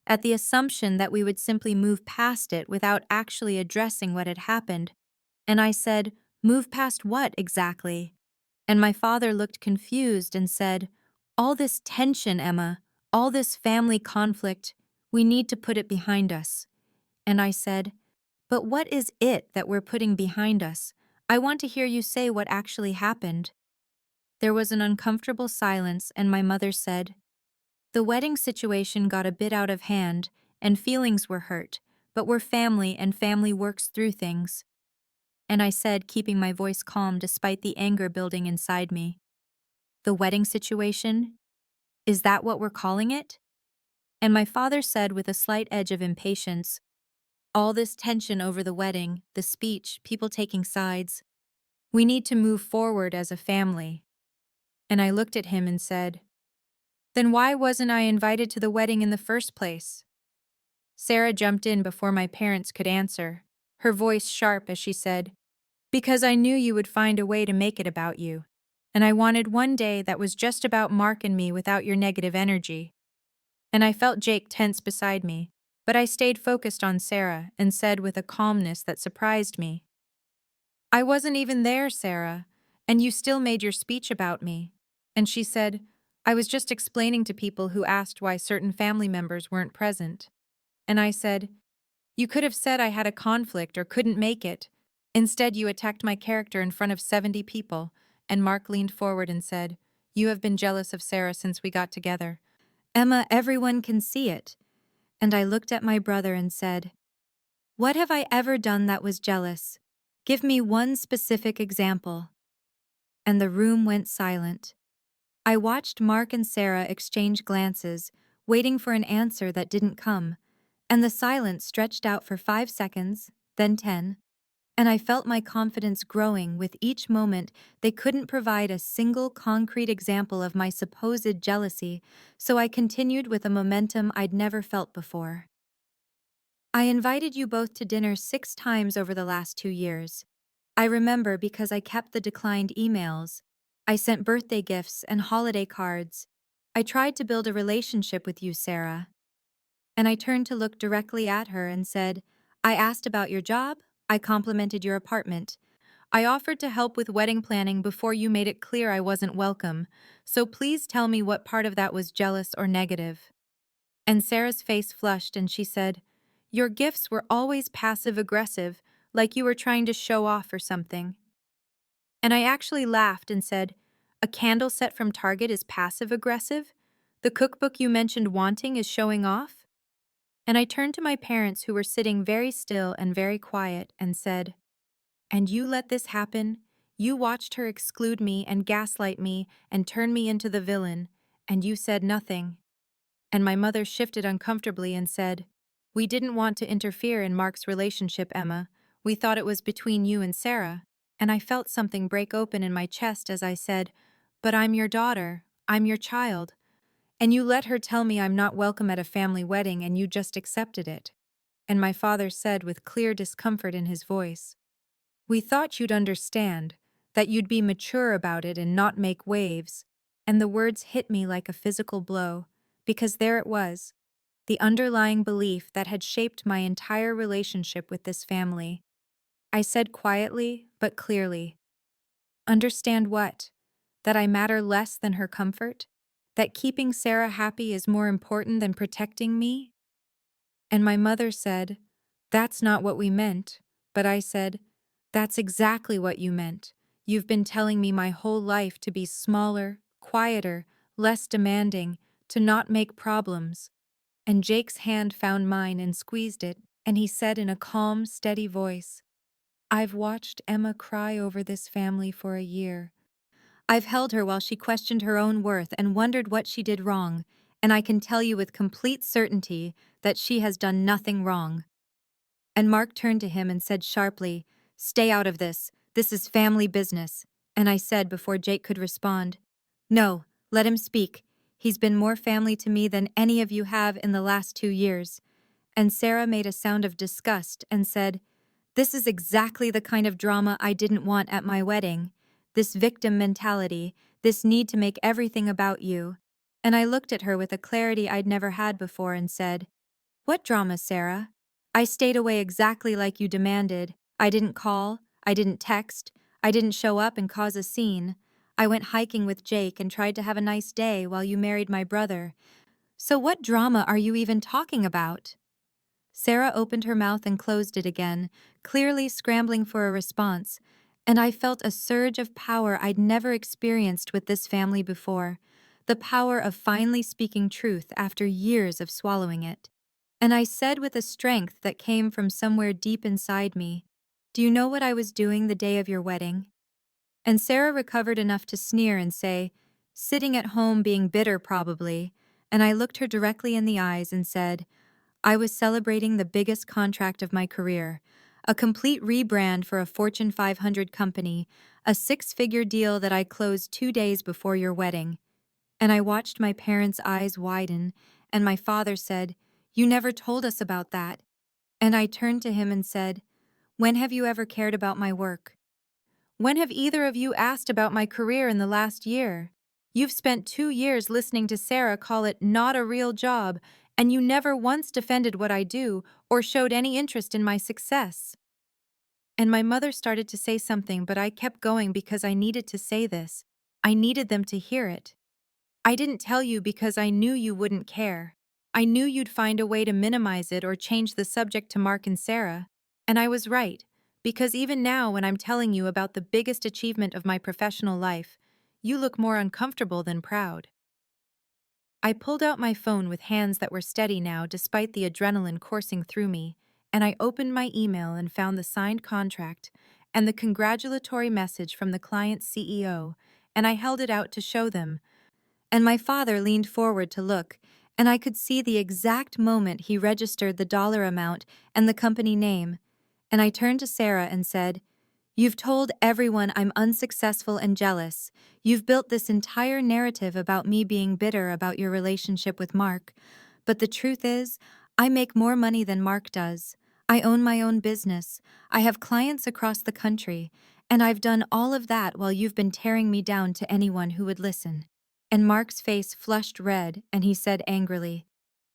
at the assumption that we would simply move past it without actually addressing what had happened. And I said, "Move past what exactly?" And my father looked confused and said, "All this tension, Emma, all this family conflict, we need to put it behind us." And I said, "But what is it that we're putting behind us? I want to hear you say what actually happened." There was an uncomfortable silence, and my mother said, "The wedding situation got a bit out of hand, and feelings were hurt, but we're family and family works through things." and I said, keeping my voice calm despite the anger building inside me. The wedding situation? Is that what we're calling it? And my father said with a slight edge of impatience, all this tension over the wedding, the speech, people taking sides. We need to move forward as a family. And I looked at him and said, then why wasn't I invited to the wedding in the first place? Sarah jumped in before my parents could answer, her voice sharp as she said, because I knew you would find a way to make it about you. And I wanted one day that was just about Mark and me without your negative energy. And I felt Jake tense beside me, but I stayed focused on Sarah and said with a calmness that surprised me, I wasn't even there, Sarah, and you still made your speech about me. And she said, I was just explaining to people who asked why certain family members weren't present. And I said, you could have said I had a conflict or couldn't make it. Instead, you attacked my character in front of 70 people, and Mark leaned forward and said, you have been jealous of Sarah since we got together. Emma, everyone can see it. And I looked at my brother and said, what have I ever done that was jealous? Give me one specific example. And the room went silent. I watched Mark and Sarah exchange glances, waiting for an answer that didn't come, and the silence stretched out for 5 seconds, then 10, and I felt my confidence growing with each moment. They couldn't provide a single concrete example of my supposed jealousy, so I continued with a momentum I'd never felt before. I invited you both to dinner 6 times over the last 2 years. I remember because I kept the declined emails. I sent birthday gifts and holiday cards. I tried to build a relationship with you, Sarah. And I turned to look directly at her and said, I asked about your job. I complimented your apartment. I offered to help with wedding planning before you made it clear I wasn't welcome. So please tell me what part of that was jealous or negative. And Sarah's face flushed and she said, your gifts were always passive-aggressive, like you were trying to show off or something. And I actually laughed and said, a candle set from Target is passive-aggressive? The cookbook you mentioned wanting is showing off? And I turned to my parents who were sitting very still and very quiet and said, and you let this happen? You watched her exclude me and gaslight me and turn me into the villain, and you said nothing. And my mother shifted uncomfortably and said, we didn't want to interfere in Mark's relationship, Emma. We thought it was between you and Sarah. And I felt something break open in my chest as I said, but I'm your daughter. I'm your child. And you let her tell me I'm not welcome at a family wedding and you just accepted it. And my father said with clear discomfort in his voice, we thought you'd understand, that you'd be mature about it and not make waves. And the words hit me like a physical blow, because there it was, the underlying belief that had shaped my entire relationship with this family. I said quietly, but clearly, understand what? That I matter less than her comfort? That keeping Sarah happy is more important than protecting me? And my mother said, that's not what we meant. But I said, that's exactly what you meant. You've been telling me my whole life to be smaller, quieter, less demanding, to not make problems. And Jake's hand found mine and squeezed it, and he said in a calm, steady voice, I've watched Emma cry over this family for a year. I've held her while she questioned her own worth and wondered what she did wrong, and I can tell you with complete certainty that she has done nothing wrong. And Mark turned to him and said sharply, stay out of this. This is family business. And I said before Jake could respond, no, let him speak. He's been more family to me than any of you have in the last 2 years. And Sarah made a sound of disgust and said, this is exactly the kind of drama I didn't want at my wedding. This victim mentality, this need to make everything about you. And I looked at her with a clarity I'd never had before and said, what drama, Sarah? I stayed away exactly like you demanded. I didn't call, I didn't text, I didn't show up and cause a scene. I went hiking with Jake and tried to have a nice day while you married my brother. So what drama are you even talking about? Sarah opened her mouth and closed it again, clearly scrambling for a response, and I felt a surge of power I'd never experienced with this family before, the power of finally speaking truth after years of swallowing it. And I said with a strength that came from somewhere deep inside me, Do you know what I was doing the day of your wedding? And Sarah recovered enough to sneer and say, sitting at home being bitter probably, and I looked her directly in the eyes and said, I was celebrating the biggest contract of my career, a complete rebrand for a Fortune 500 company, a six-figure deal that I closed 2 days before your wedding. And I watched my parents' eyes widen, and my father said, You never told us about that. And I turned to him and said, When have you ever cared about my work? When have either of you asked about my career in the last year? You've spent 2 years listening to Sarah call it not a real job, and you never once defended what I do or showed any interest in my success. And my mother started to say something, but I kept going because I needed to say this. I needed them to hear it. I didn't tell you because I knew you wouldn't care. I knew you'd find a way to minimize it or change the subject to Mark and Sarah. And I was right, because even now when I'm telling you about the biggest achievement of my professional life, you look more uncomfortable than proud. I pulled out my phone with hands that were steady now despite the adrenaline coursing through me, and I opened my email and found the signed contract and the congratulatory message from the client's CEO, and I held it out to show them, and my father leaned forward to look, and I could see the exact moment he registered the dollar amount and the company name. And I turned to Sarah and said, You've told everyone I'm unsuccessful and jealous. You've built this entire narrative about me being bitter about your relationship with Mark. But the truth is, I make more money than Mark does. I own my own business. I have clients across the country. And I've done all of that while you've been tearing me down to anyone who would listen. And Mark's face flushed red, and he said angrily,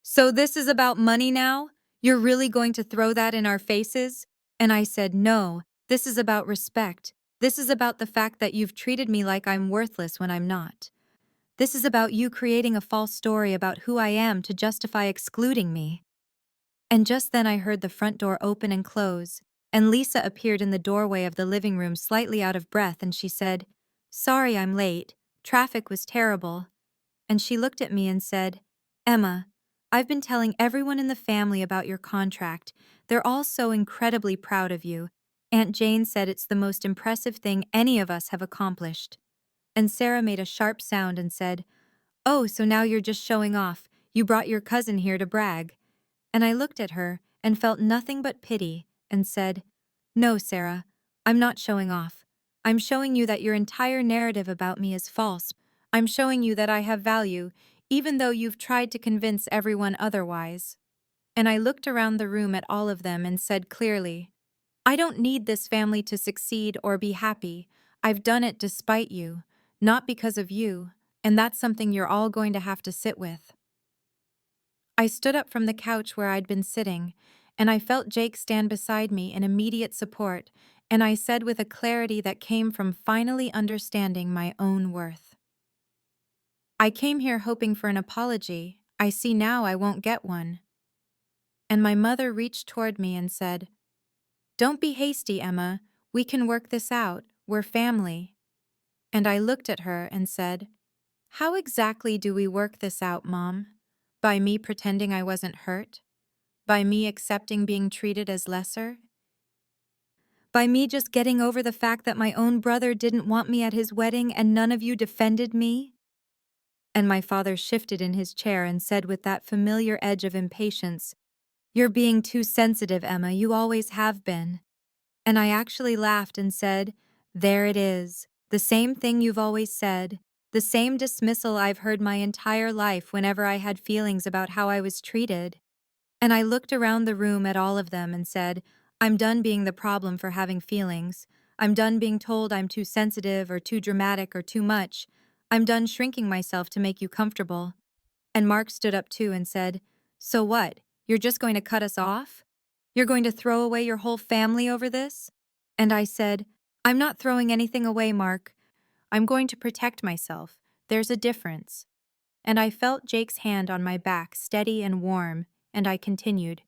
So this is about money now? You're really going to throw that in our faces? And I said, No, this is about respect. This is about the fact that you've treated me like I'm worthless when I'm not. This is about you creating a false story about who I am to justify excluding me. And just then I heard the front door open and close, and Lisa appeared in the doorway of the living room slightly out of breath, and she said, Sorry I'm late. Traffic was terrible. And she looked at me and said, Emma, I've been telling everyone in the family about your contract. They're all so incredibly proud of you. Aunt Jane said it's the most impressive thing any of us have accomplished. And Sarah made a sharp sound and said, Oh, so now you're just showing off. You brought your cousin here to brag. And I looked at her and felt nothing but pity and said, No, Sarah, I'm not showing off. I'm showing you that your entire narrative about me is false. I'm showing you that I have value, even though you've tried to convince everyone otherwise. And I looked around the room at all of them and said clearly, I don't need this family to succeed or be happy. I've done it despite you, not because of you, and that's something you're all going to have to sit with. I stood up from the couch where I'd been sitting, and I felt Jake stand beside me in immediate support, and I said with a clarity that came from finally understanding my own worth. I came here hoping for an apology. I see now I won't get one. And my mother reached toward me and said, Don't be hasty, Emma. We can work this out. We're family. And I looked at her and said, How exactly do we work this out, Mom? By me pretending I wasn't hurt? By me accepting being treated as lesser? By me just getting over the fact that my own brother didn't want me at his wedding and none of you defended me? And my father shifted in his chair and said with that familiar edge of impatience, You're being too sensitive, Emma, you always have been. And I actually laughed and said, There it is, the same thing you've always said, the same dismissal I've heard my entire life whenever I had feelings about how I was treated. And I looked around the room at all of them and said, I'm done being the problem for having feelings. I'm done being told I'm too sensitive or too dramatic or too much. I'm done shrinking myself to make you comfortable. And Mark stood up too and said, So what? You're just going to cut us off? You're going to throw away your whole family over this? And I said, I'm not throwing anything away, Mark. I'm going to protect myself. There's a difference. And I felt Jake's hand on my back, steady and warm, and I continued,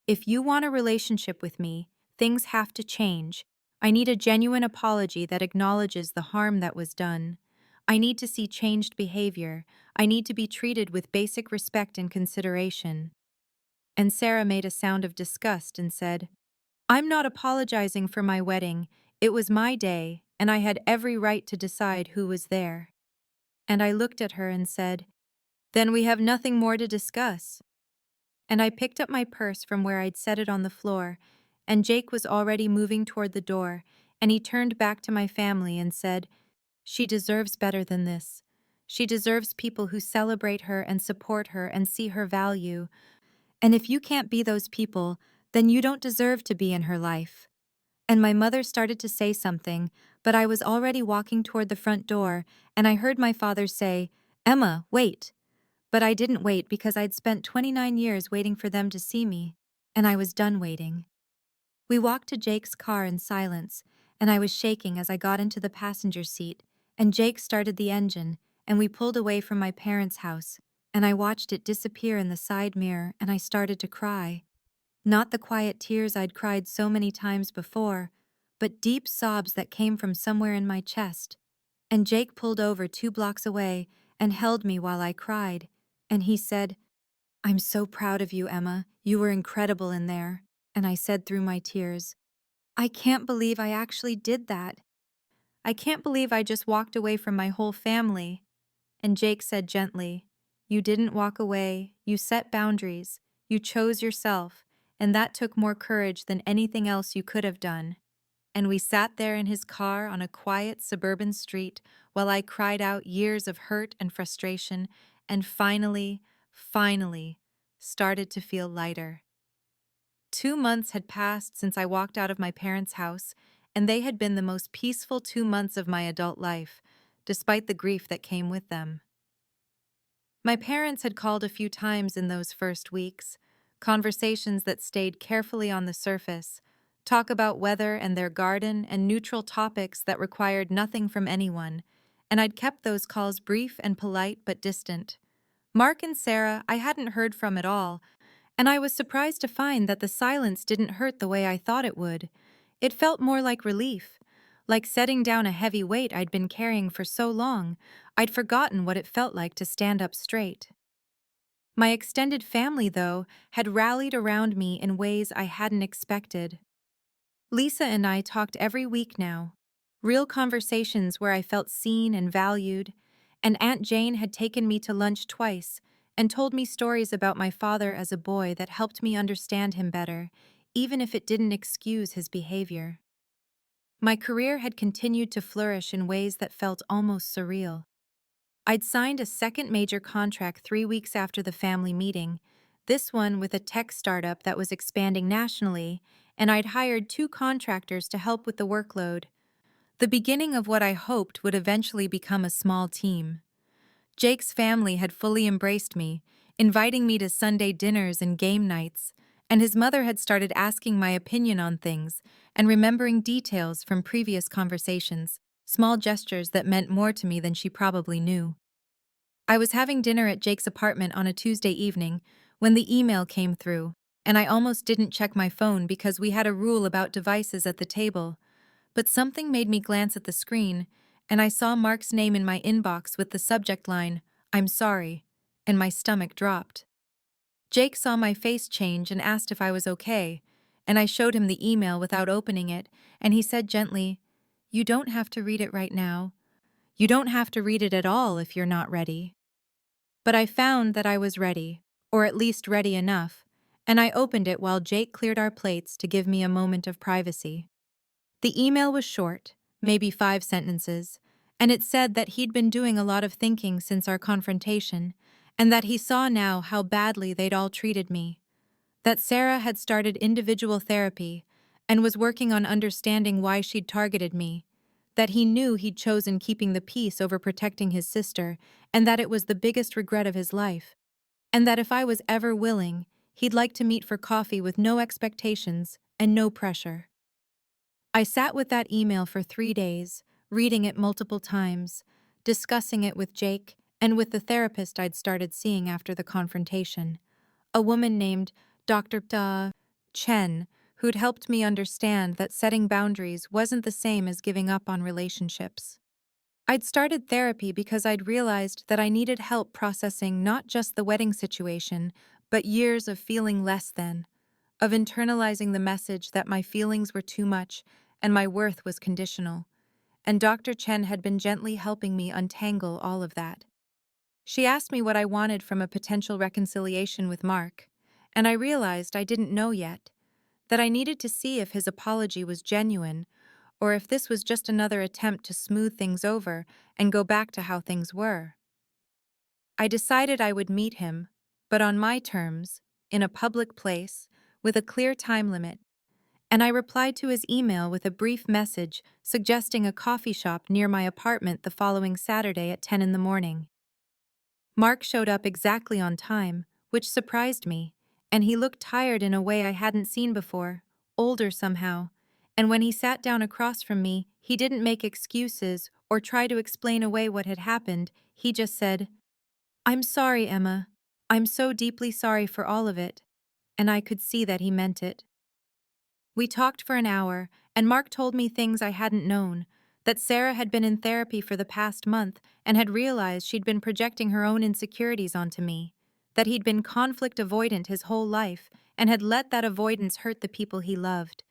If you want a relationship with me, things have to change. I need a genuine apology that acknowledges the harm that was done. I need to see changed behavior. I need to be treated with basic respect and consideration. And Sarah made a sound of disgust and said, I'm not apologizing for my wedding. It was my day, and I had every right to decide who was there. And I looked at her and said, "Then we have nothing more to discuss." And I picked up my purse from where I'd set it on the floor, and Jake was already moving toward the door, and he turned back to my family and said, "She deserves better than this. She deserves people who celebrate her and support her and see her value. And if you can't be those people, then you don't deserve to be in her life." And my mother started to say something, but I was already walking toward the front door, and I heard my father say, "Emma, wait." But I didn't wait because I'd spent 29 years waiting for them to see me, and I was done waiting. We walked to Jake's car in silence, and I was shaking as I got into the passenger seat, and Jake started the engine, and we pulled away from my parents' house, and I watched it disappear in the side mirror, and I started to cry. Not the quiet tears I'd cried so many times before, but deep sobs that came from somewhere in my chest. And Jake pulled over 2 blocks away and held me while I cried, and he said, "I'm so proud of you, Emma. You were incredible in there." And I said through my tears, "I can't believe I actually did that. I can't believe I just walked away from my whole family." And Jake said gently, "You didn't walk away. You set boundaries. You chose yourself, and that took more courage than anything else you could have done." And we sat there in his car on a quiet suburban street while I cried out years of hurt and frustration and finally, started to feel lighter. 2 months had passed since I walked out of my parents' house, and they had been the most peaceful 2 months of my adult life, despite the grief that came with them. My parents had called a few times in those first weeks, conversations that stayed carefully on the surface, talk about weather and their garden and neutral topics that required nothing from anyone, and I'd kept those calls brief and polite but distant. Mark and Sarah I hadn't heard from at all, and I was surprised to find that the silence didn't hurt the way I thought it would. It felt more like relief, like setting down a heavy weight I'd been carrying for so long. I'd forgotten what it felt like to stand up straight. My extended family, though, had rallied around me in ways I hadn't expected. Lisa and I talked every week now, real conversations where I felt seen and valued, and Aunt Jane had taken me to lunch twice and told me stories about my father as a boy that helped me understand him better, even if it didn't excuse his behavior. My career had continued to flourish in ways that felt almost surreal. I'd signed a second major contract 3 weeks after the family meeting, this one with a tech startup that was expanding nationally, and I'd hired 2 contractors to help with the workload, the beginning of what I hoped would eventually become a small team. Jake's family had fully embraced me, inviting me to Sunday dinners and game nights, and his mother had started asking my opinion on things and remembering details from previous conversations, small gestures that meant more to me than she probably knew. I was having dinner at Jake's apartment on a Tuesday evening when the email came through, and I almost didn't check my phone because we had a rule about devices at the table. But something made me glance at the screen, and I saw Mark's name in my inbox with the subject line, "I'm sorry," and my stomach dropped. Jake saw my face change and asked if I was okay, and I showed him the email without opening it, and he said gently, "You don't have to read it right now. You don't have to read it at all if you're not ready." But I found that I was ready, or at least ready enough, and I opened it while Jake cleared our plates to give me a moment of privacy. The email was short, maybe 5 sentences, and it said that he'd been doing a lot of thinking since our confrontation, and that he saw now how badly they'd all treated me. That Sarah had started individual therapy and was working on understanding why she'd targeted me. That he knew he'd chosen keeping the peace over protecting his sister, and that it was the biggest regret of his life. And that if I was ever willing, he'd like to meet for coffee with no expectations and no pressure. I sat with that email for 3 days, reading it multiple times, discussing it with Jake and with the therapist I'd started seeing after the confrontation, a woman named Dr. Chen, who'd helped me understand that setting boundaries wasn't the same as giving up on relationships. I'd started therapy because I'd realized that I needed help processing not just the wedding situation, but years of feeling less than, of internalizing the message that my feelings were too much and my worth was conditional, and Dr. Chen had been gently helping me untangle all of that. She asked me what I wanted from a potential reconciliation with Mark, and I realized I didn't know yet, that I needed to see if his apology was genuine or if this was just another attempt to smooth things over and go back to how things were. I decided I would meet him, but on my terms, in a public place, with a clear time limit, and I replied to his email with a brief message suggesting a coffee shop near my apartment the following Saturday at 10 in the morning. Mark showed up exactly on time, which surprised me, and he looked tired in a way I hadn't seen before, older somehow, and when he sat down across from me, he didn't make excuses or try to explain away what had happened. He just said, "I'm sorry, Emma. I'm so deeply sorry for all of it," and I could see that he meant it. We talked for an hour, and Mark told me things I hadn't known, that Sarah had been in therapy for the past month and had realized she'd been projecting her own insecurities onto me, that he'd been conflict avoidant his whole life and had let that avoidance hurt the people he loved,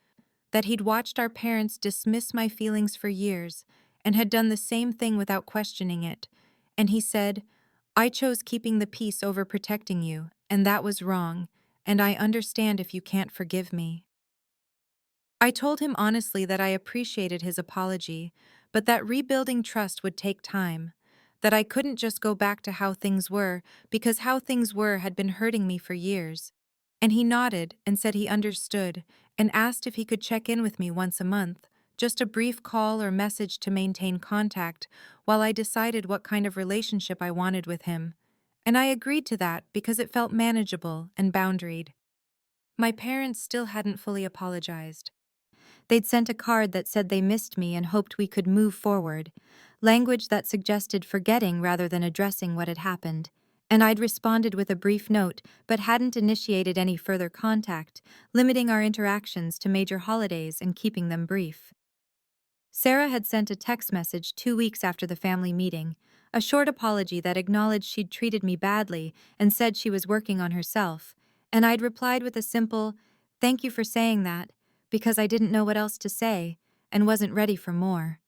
that he'd watched our parents dismiss my feelings for years and had done the same thing without questioning it, and he said, "I chose keeping the peace over protecting you, and that was wrong, and I understand if you can't forgive me." I told him honestly that I appreciated his apology, but that rebuilding trust would take time, that I couldn't just go back to how things were because how things were had been hurting me for years. And he nodded and said he understood and asked if he could check in with me once a month, just a brief call or message to maintain contact while I decided what kind of relationship I wanted with him. And I agreed to that because it felt manageable and boundaried. My parents still hadn't fully apologized. They'd sent a card that said they missed me and hoped we could move forward, language that suggested forgetting rather than addressing what had happened, and I'd responded with a brief note but hadn't initiated any further contact, limiting our interactions to major holidays and keeping them brief. Sarah had sent a text message 2 weeks after the family meeting, a short apology that acknowledged she'd treated me badly and said she was working on herself, and I'd replied with a simple, "Thank you for saying that," because I didn't know what else to say and wasn't ready for more.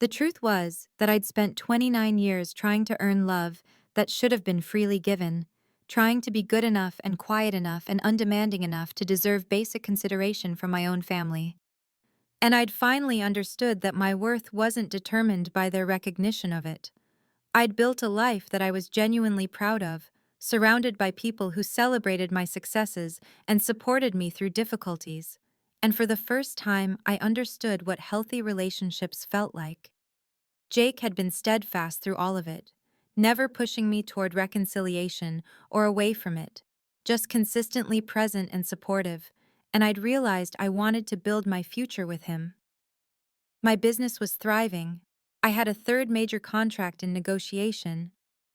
The truth was that I'd spent 29 years trying to earn love that should have been freely given, trying to be good enough and quiet enough and undemanding enough to deserve basic consideration from my own family. And I'd finally understood that my worth wasn't determined by their recognition of it. I'd built a life that I was genuinely proud of, surrounded by people who celebrated my successes and supported me through difficulties. And for the first time, I understood what healthy relationships felt like. Jake had been steadfast through all of it, never pushing me toward reconciliation or away from it, just consistently present and supportive, and I'd realized I wanted to build my future with him. My business was thriving. I had a third major contract in negotiation,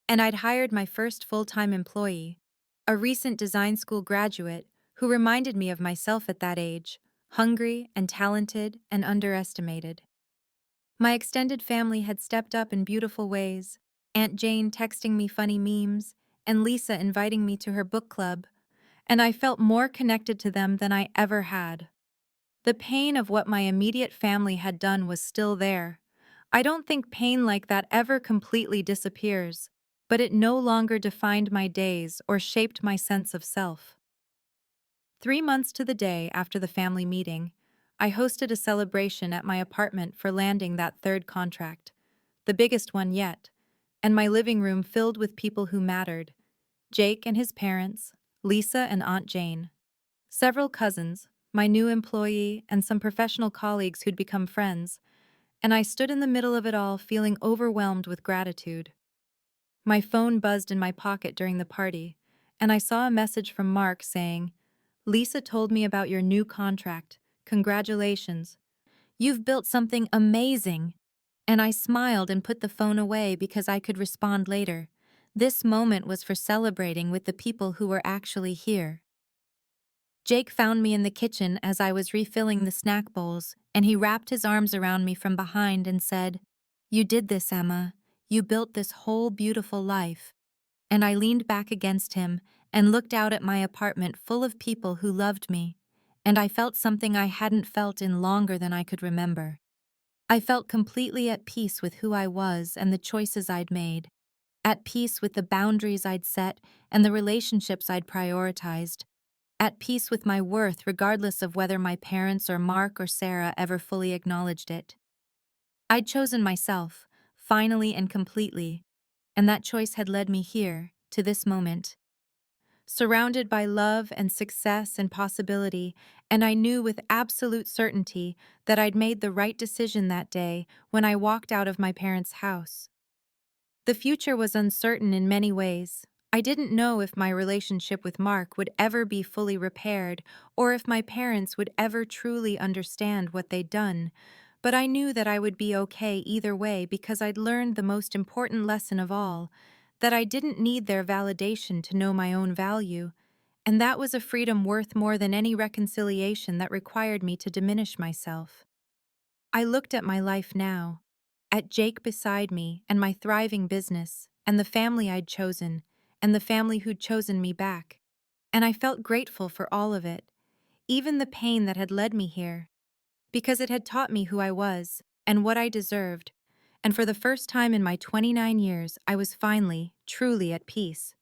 and I'd hired my first full-time employee, a recent design school graduate who reminded me of myself at that age, hungry and talented and underestimated. My extended family had stepped up in beautiful ways, Aunt Jane texting me funny memes, and Lisa inviting me to her book club, and I felt more connected to them than I ever had. The pain of what my immediate family had done was still there. I don't think pain like that ever completely disappears, but it no longer defined my days or shaped my sense of self. 3 months to the day after the family meeting, I hosted a celebration at my apartment for landing that third contract, the biggest one yet, and my living room filled with people who mattered: Jake and his parents, Lisa and Aunt Jane, several cousins, my new employee, and some professional colleagues who'd become friends, and I stood in the middle of it all feeling overwhelmed with gratitude. My phone buzzed in my pocket during the party, and I saw a message from Mark saying, "Lisa told me about your new contract. Congratulations. You've built something amazing." And I smiled and put the phone away because I could respond later. This moment was for celebrating with the people who were actually here. Jake found me in the kitchen as I was refilling the snack bowls, and he wrapped his arms around me from behind and said, "You did this, Emma. You built this whole beautiful life." And I leaned back against him, and looked out at my apartment full of people who loved me, and I felt something I hadn't felt in longer than I could remember. I felt completely at peace with who I was and the choices I'd made, at peace with the boundaries I'd set and the relationships I'd prioritized, at peace with my worth regardless of whether my parents or Mark or Sarah ever fully acknowledged it. I'd chosen myself, finally and completely, and that choice had led me here, to this moment. Surrounded by love and success and possibility, and I knew with absolute certainty that I'd made the right decision that day when I walked out of my parents' house. The future was uncertain in many ways. I didn't know if my relationship with Mark would ever be fully repaired or if my parents would ever truly understand what they'd done, but I knew that I would be okay either way because I'd learned the most important lesson of all, that I didn't need their validation to know my own value, and that was a freedom worth more than any reconciliation that required me to diminish myself. I looked at my life now, at Jake beside me and my thriving business, and the family I'd chosen, and the family who'd chosen me back, and I felt grateful for all of it, even the pain that had led me here, because it had taught me who I was and what I deserved, and for the first time in my 29 years, I was finally, truly at peace.